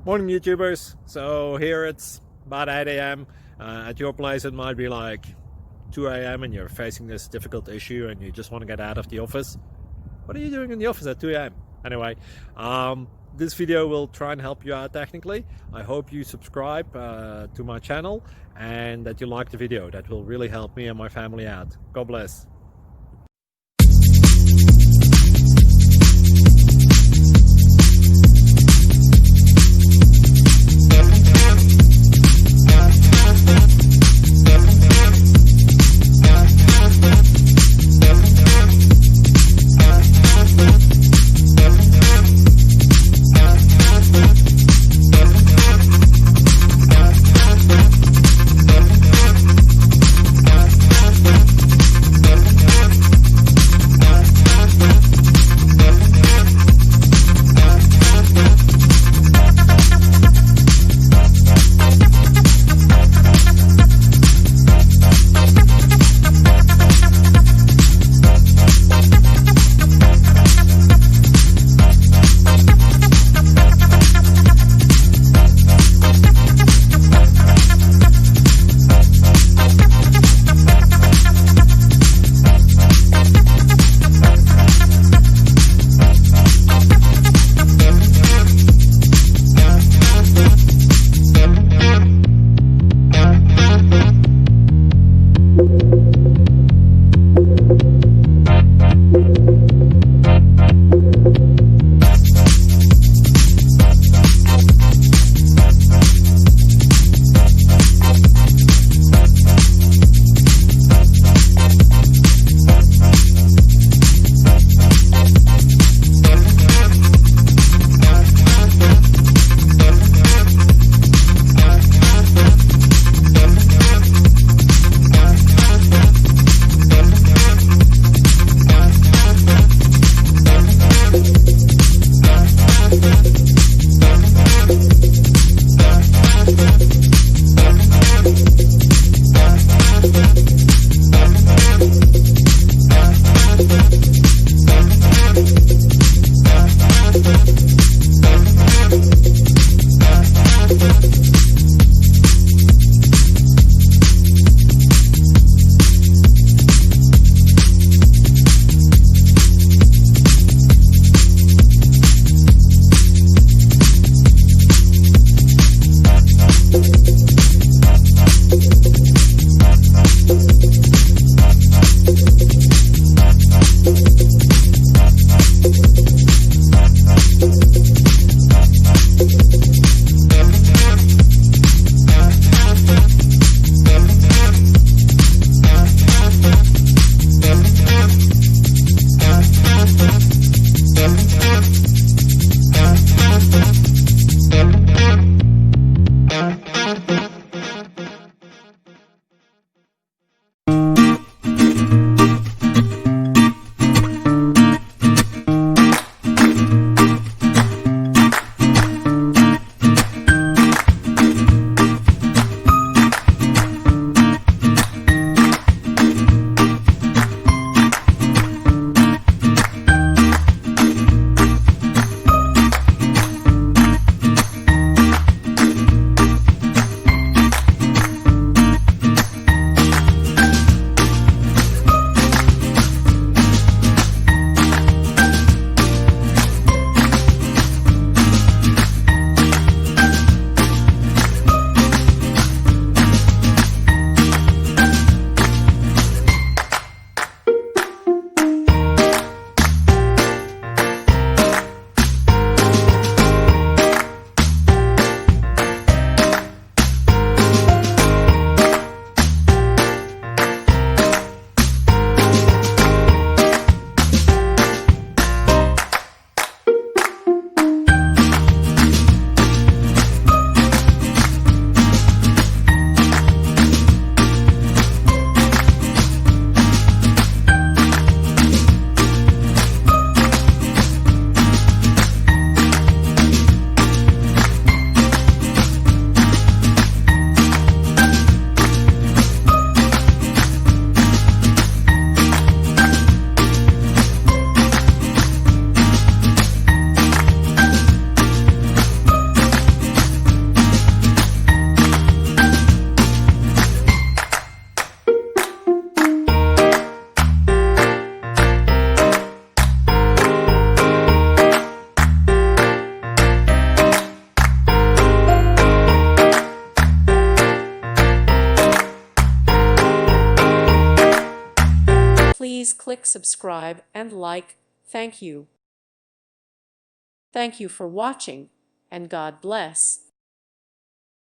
Morning YouTubers. So here it's about 8 a.m. At your place it might be like 2 a.m. and you're facing this difficult issue and you just want to get out of the office. What are you doing in the office at 2 a.m.? Anyway, this video will try and help you out technically. I hope you subscribe to my channel and that you like the video. That will really help me and my family out. God bless. Please click subscribe and like. Thank you. Thank you for watching, and God bless.